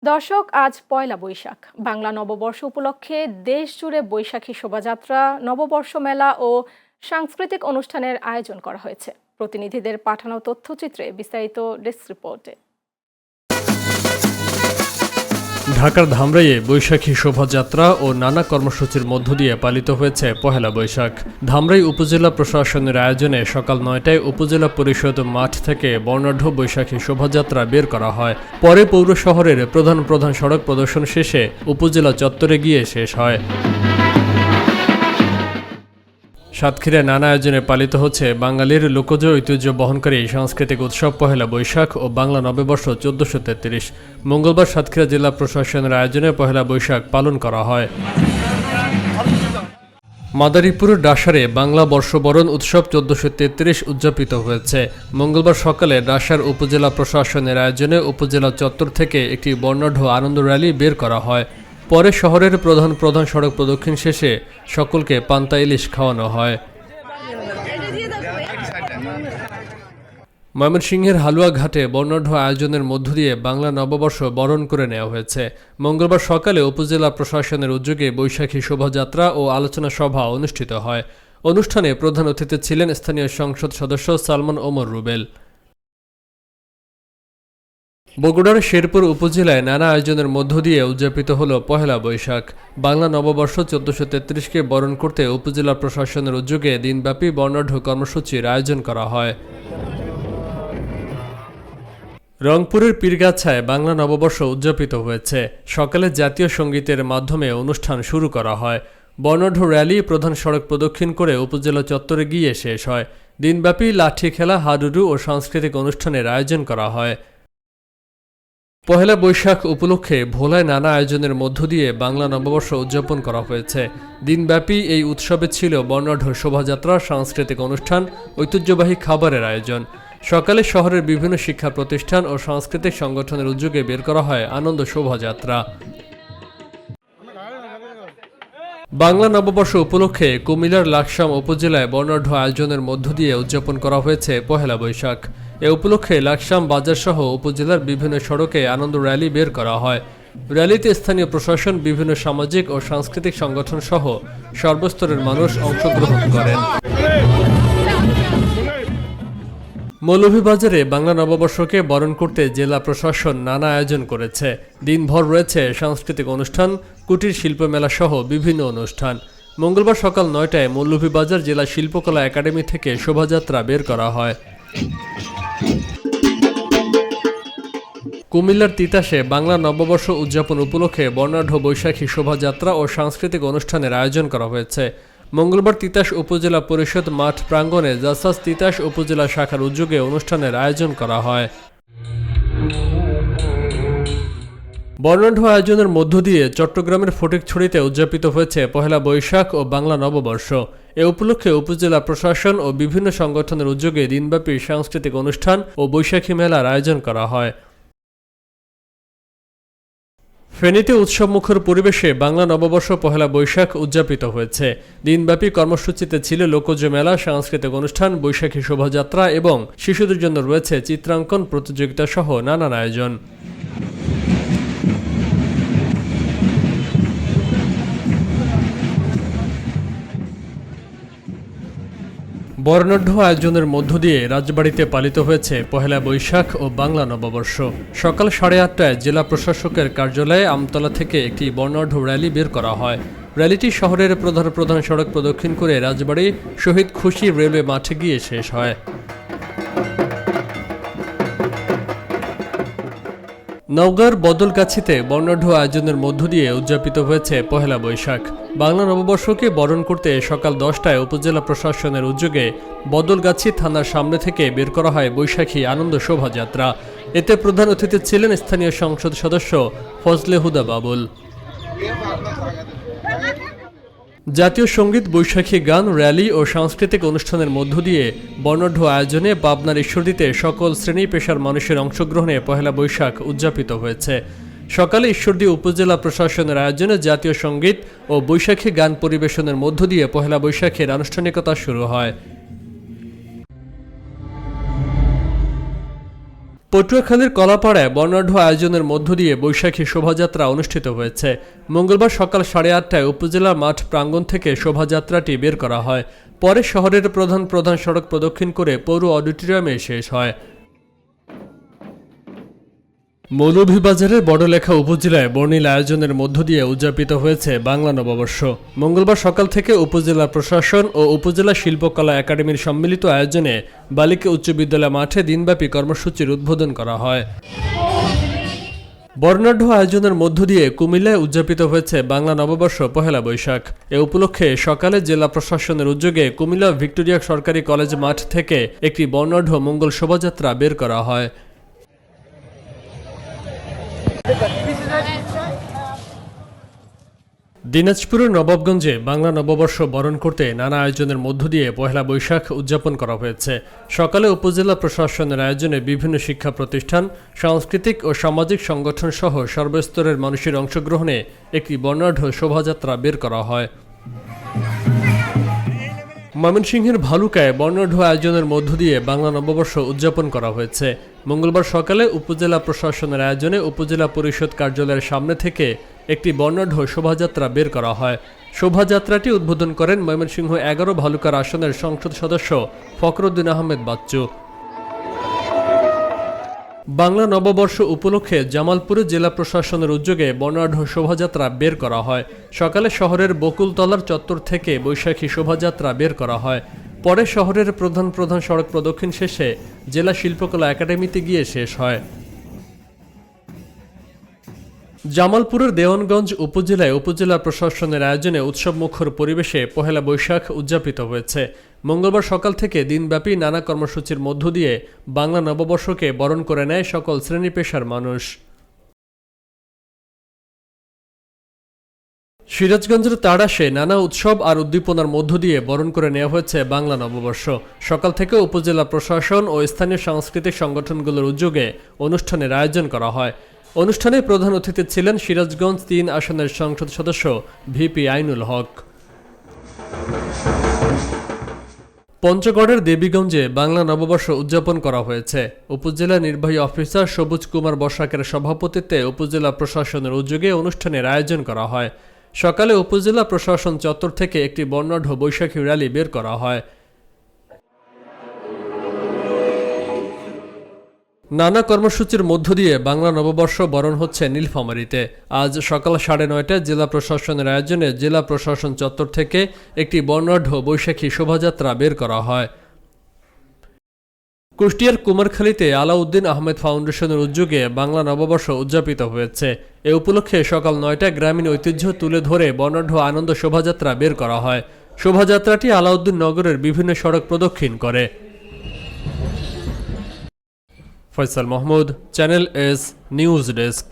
দর্শক, আজ পয়লা বৈশাখ। বাংলা নববর্ষ উপলক্ষে দেশ জুড়ে বৈশাখী শোভাযাত্রা, নববর্ষ মেলা ও সাংস্কৃতিক অনুষ্ঠানের আয়োজন করা হয়েছে। প্রতিনিধিদের পাঠানো তথ্যচিত্রে বিস্তারিত ডেস্ক রিপোর্টে। ঢাকার ধামরাইয়ে বৈশাখী শোভাযাত্রা ও নানা কর্মসূচির মধ্য দিয়ে পালিত হয়েছে পহেলা বৈশাখ। ধামরাই উপজেলা প্রশাসনের আয়োজনে সকাল ৯টায় উপজেলা পরিষদ মাঠ থেকে বর্ণাঢ্য বৈশাখী শোভাযাত্রা বের করা হয়। পরে পৌর শহরের প্রধান প্রধান সড়ক প্রদর্শন শেষে উপজেলা চত্বরে গিয়ে শেষ হয়। সাতক্ষীরায় নানা আয়োজনে পালিত হচ্ছে বাঙালির লোকজ ঐতিহ্য বহনকারী সাংস্কৃতিক উৎসব পহেলা বৈশাখ ও বাংলা নববর্ষ ১৪৩৩। মঙ্গলবার সাতক্ষীরা জেলা প্রশাসনের আয়োজনে পহেলা বৈশাখ পালন করা হয়। মাদারীপুরের ডাসারে বাংলা বর্ষবরণ উৎসব ১৪৩৩ উদযাপিত হয়েছে। মঙ্গলবার সকালে ডাসার উপজেলা প্রশাসনের আয়োজনে উপজেলা চত্বর থেকে একটি বর্ণাঢ্য আনন্দ র্যালি বের করা হয়। পরে শহরের প্রধান প্রধান সড়ক প্রদক্ষিণ শেষে সকলকে পান্তা ইলিশ খাওয়ানো হয়। ময়মনসিংহের হালুয়া ঘাটে বর্ণাঢ্য আয়োজনের মধ্য দিয়ে বাংলা নববর্ষ বরণ করে নেওয়া হয়েছে। মঙ্গলবার সকালে উপজেলা প্রশাসনের উদ্যোগে বৈশাখী শোভাযাত্রা ও আলোচনা সভা অনুষ্ঠিত হয়। অনুষ্ঠানে প্রধান অতিথি ছিলেন স্থানীয় সংসদ সদস্য সালমান ওমর রুবেল। বগুড়ার শেরপুর উপজেলায় নানা আয়োজনের মধ্য দিয়ে উদযাপিত হল পহেলা বৈশাখ। বাংলা নববর্ষ ১৪৩৩কে বরণ করতে উপজেলা প্রশাসনের উদ্যোগে দিনব্যাপী বর্ণাঢ্য কর্মসূচির আয়োজন করা হয়। রংপুরের পীরগাছায় বাংলা নববর্ষ উদযাপিত হয়েছে। সকালে জাতীয় সঙ্গীতের মাধ্যমে অনুষ্ঠান শুরু করা হয়। বর্ণাঢ্য র্যালি প্রধান সড়ক প্রদক্ষিণ করে উপজেলা চত্বরে গিয়ে শেষ হয়। দিনব্যাপী লাঠি খেলা, হাডুডু ও সাংস্কৃতিক অনুষ্ঠানের আয়োজন করা হয়। পহেলা বৈশাখ উপলক্ষে ভোলায় নানা আয়োজনের মধ্য দিয়ে বাংলা নববর্ষ উদযাপন করা হয়েছে। দিনব্যাপী এই উৎসবে ছিল বর্ণাঢ্য শোভাযাত্রা, সাংস্কৃতিক অনুষ্ঠান, ঐতিহ্যবাহী খাবারের আয়োজন। সকালে শহরের বিভিন্ন শিক্ষা প্রতিষ্ঠান ও সাংস্কৃতিক সংগঠনের উদ্যোগে বের করা হয় আনন্দ শোভাযাত্রা। বাংলা নববর্ষ উপলক্ষে কুমিল্লার লাকসাম উপজেলায় বর্ণাঢ্য আয়োজনের মধ্য দিয়ে উদযাপন করা হয়েছে পহেলা বৈশাখ। এ উপলক্ষে লাকসাম বাজারসহ উপজেলার বিভিন্ন সড়কে আনন্দ র্যালি বের করা হয়। র্যালিতে স্থানীয় প্রশাসন, বিভিন্ন সামাজিক ও সাংস্কৃতিক সংগঠন সহ সর্বস্তরের মানুষ অংশগ্রহণ করেন। মৌলভীবাজারে বাংলা নববর্ষকে বরণ করতে জেলা প্রশাসন নানা আয়োজন করেছে। দিনভর রয়েছে সাংস্কৃতিক অনুষ্ঠান, কুটির শিল্পমেলা সহ বিভিন্ন অনুষ্ঠান। মঙ্গলবার সকাল ৯টায় মৌলভীবাজার জেলা শিল্পকলা একাডেমি থেকে শোভাযাত্রা বের করা হয়। কুমিল্লার তিতাসে বাংলা নববর্ষ উদযাপন উপলক্ষে বর্ণাঢ্য বৈশাখী শোভাযাত্রা ও সাংস্কৃতিক অনুষ্ঠানের আয়োজন করা হয়েছে। মঙ্গলবার তিতাস উপজেলা পরিষদ মাঠ প্রাঙ্গণে জাসাস তিতাস উপজেলা শাখার উদ্যোগে অনুষ্ঠানের আয়োজন করা হয়। বর্ণাঢ্য আয়োজনের মধ্য দিয়ে চট্টগ্রামের ফটিকছড়িতে উদযাপিত হয়েছে পহেলা বৈশাখ ও বাংলা নববর্ষ। এ উপলক্ষে উপজেলা প্রশাসন ও বিভিন্ন সংগঠনের উদ্যোগে দিনব্যাপী সাংস্কৃতিক অনুষ্ঠান ও বৈশাখী মেলার আয়োজন করা হয়। ফেনীতে উৎসবমুখর পরিবেশে বাংলা নববর্ষ পহেলা বৈশাখ উদযাপিত হয়েছে। দিনব্যাপী কর্মসূচিতে ছিল লোকজ মেলা, সাংস্কৃতিক অনুষ্ঠান, বৈশাখী শোভাযাত্রা এবং শিশুদের জন্য রয়েছে চিত্রাঙ্কন প্রতিযোগিতা সহ নানান আয়োজন। বর্ণাঢ্য আয়োজনের মধ্য দিয়ে রাজবাড়িতে পালিত হয়েছে পহেলা বৈশাখ ও বাংলা নববর্ষ। সকাল 8:30টায় জেলা প্রশাসকের কার্যালয়ে আমতলা থেকে একটি বর্ণাঢ্য র্যালি বের করা হয়। র্যালিটি শহরের প্রধান প্রধান সড়ক প্রদক্ষিণ করে রাজবাড়ি শহীদ খুশি রেলওয়ে মাঠে গিয়ে শেষ হয়। নওগাঁর বদলগাছিতে বর্ণাঢ্য আয়োজনের মধ্য দিয়ে উদযাপিত হয়েছে পহেলা বৈশাখ। বাংলা নববর্ষকে বরণ করতে সকাল 10টায় উপজেলা প্রশাসনের উদ্যোগে বদলগাছি থানার সামনে থেকে বের করা হয় বৈশাখী আনন্দ শোভাযাত্রা। এতে প্রধান অতিথি ছিলেন স্থানীয় সংসদ সদস্য ফজলে হুদা বাবুল। জাতীয় সঙ্গীত, বৈশাখী গান, র্যালি ও সাংস্কৃতিক অনুষ্ঠানের মধ্য দিয়ে বর্ণাঢ্য আয়োজনে পাবনার ঈশ্বরদীতে সকল শ্রেণী পেশার মানুষের অংশগ্রহণে পহেলা বৈশাখ উদযাপিত হয়েছে। সকালে ঈশ্বরদী উপজেলা প্রশাসনের আয়োজনে জাতীয় সঙ্গীত ও বৈশাখী গান পরিবেশনের মধ্য দিয়ে পহেলা বৈশাখের আনুষ্ঠানিকতা শুরু হয়। পটুয়াখালীর কলাপাড়ায় বর্ণাঢ্য আয়োজনের মধ্য দিয়ে বৈশাখী শোভাযাত্রা অনুষ্ঠিত হয়েছে। মঙ্গলবার সকাল 8:30টায় উপজেলা মাঠ প্রাঙ্গণ থেকে শোভাযাত্রাটি বের করা হয়। পরে শহরের প্রধান সড়ক প্রদক্ষিণ করে পৌর অডিটোরিয়ামে শেষ হয়। মৌলভীবাজারের বড়লেখা উপজেলায় বর্ণিল আয়োজনের মধ্য দিয়ে উদযাপিত হয়েছে বাংলা নববর্ষ। মঙ্গলবার সকাল থেকে উপজেলা প্রশাসন ও উপজেলা শিল্পকলা একাডেমির সম্মিলিত আয়োজনে বালিকা উচ্চ বিদ্যালয় মাঠে দিনব্যাপী কর্মসূচির উদ্বোধন করা হয়। বর্ণাঢ্য আয়োজনের মধ্য দিয়ে কুমিল্লায় উদযাপিত হয়েছে বাংলা নববর্ষ পহেলা বৈশাখ। এ উপলক্ষে সকালে জেলা প্রশাসনের উদ্যোগে কুমিল্লা ভিক্টোরিয়া সরকারি কলেজ মাঠ থেকে একটি বর্ণাঢ্য মঙ্গল শোভাযাত্রা বের করা হয়। দিনাজপুরের নবাবগঞ্জে বাংলা নববর্ষ বরণ করতে নানা আয়োজনের মধ্য দিয়ে পহেলা বৈশাখ উদযাপন করা হয়েছে। সকালে উপজেলা প্রশাসনের আয়োজনে বিভিন্ন শিক্ষা প্রতিষ্ঠান, সাংস্কৃতিক ও সামাজিক সংগঠন সহ সর্বস্তরের মানুষের অংশগ্রহণে একটি বর্ণাঢ্য শোভাযাত্রা বের করা হয়। ময়মনসিংহের ভালুকায় বর্ণাঢ্য আয়োজনের মধ্য দিয়ে বাংলা নববর্ষ উদযাপন করা হয়েছে। মঙ্গলবার সকালে উপজেলা প্রশাসনের আয়োজনে উপজেলা পরিষদ কার্যালয়ের সামনে থেকে একটি বর্ণাঢ্য শোভাযাত্রা বের করা হয়। শোভাযাত্রাটি উদ্বোধন করেন ময়মনসিংহ 11 ভালুকার আসনের সংসদ সদস্য ফখরুদ্দিন আহমেদ বাচ্চু। বাংলা নববর্ষ উপলক্ষে জামালপুরে জেলা প্রশাসনের উদ্যোগে বর্ণাঢ্য শোভাযাত্রা বের করা হয়। সকালে শহরের বকুলতলার চত্বর থেকে বৈশাখী শোভাযাত্রা বের করা হয়। পরে শহরের প্রধান সড়ক প্রদক্ষিণ শেষে জেলা শিল্পকলা একাডেমিতে গিয়ে শেষ হয়। জামালপুরের দেওয়ানগঞ্জ উপজেলায় উপজেলা প্রশাসনের আয়োজনে উৎসবমুখর পরিবেশে পহেলা বৈশাখ উদযাপিত হয়েছে। মঙ্গলবার সকাল থেকে দিনব্যাপী নানা কর্মসূচির মধ্য দিয়ে বাংলা নববর্ষকে বরণ করে নেয় সকল শ্রেণী পেশার মানুষ। সিরাজগঞ্জের তাড়াশে নানা উৎসব আর উদ্দীপনার মধ্য দিয়ে বরণ করে নেওয়া হয়েছে বাংলা নববর্ষ। সকাল থেকে উপজেলা প্রশাসন ও স্থানীয় সাংস্কৃতিক সংগঠনগুলোর উদ্যোগে অনুষ্ঠানের আয়োজন করা হয়। অনুষ্ঠানে প্রধান অতিথি ছিলেন সিরাজগঞ্জ 3 আসনের সংসদ সদস্য ভিপি আইনুল হক। পঞ্চগড়ের দেবীগঞ্জে বাংলা নববর্ষ উদযাপন করা হয়েছে। উপজেলা নির্বাহী অফিসার সবুজ কুমার বসাকের সভাপতিত্বে উপজেলা প্রশাসনের উদ্যোগে অনুষ্ঠানের আয়োজন করা হয়। সকালে উপজেলা প্রশাসন চত্বর থেকে একটি বর্ণাঢ্য বৈশাখী র্যালি বের করা হয়। নানা কর্মসূচির মধ্য দিয়ে বাংলা নববর্ষ বরণ হচ্ছে নীলফামারীতে। আজ সকাল 9:30টায় জেলা প্রশাসনের আয়োজনে জেলা প্রশাসন চত্বর থেকে একটি বর্ণাঢ্য বৈশাখী শোভাযাত্রা বের করা হয়। কুষ্টিয়ার কুমারখালীতে আলাউদ্দিন আহমেদ ফাউন্ডেশনের উদ্যোগে বাংলা নববর্ষ উদযাপিত হয়েছে। এ উপলক্ষে সকাল 9টায় গ্রামীণ ঐতিহ্য তুলে ধরে বর্ণাঢ্য আনন্দ শোভাযাত্রা বের করা হয়। শোভাযাত্রাটি আলাউদ্দিন নগরের বিভিন্ন সড়ক প্রদক্ষিণ করে। Faisal Mahmud, channel S news desk.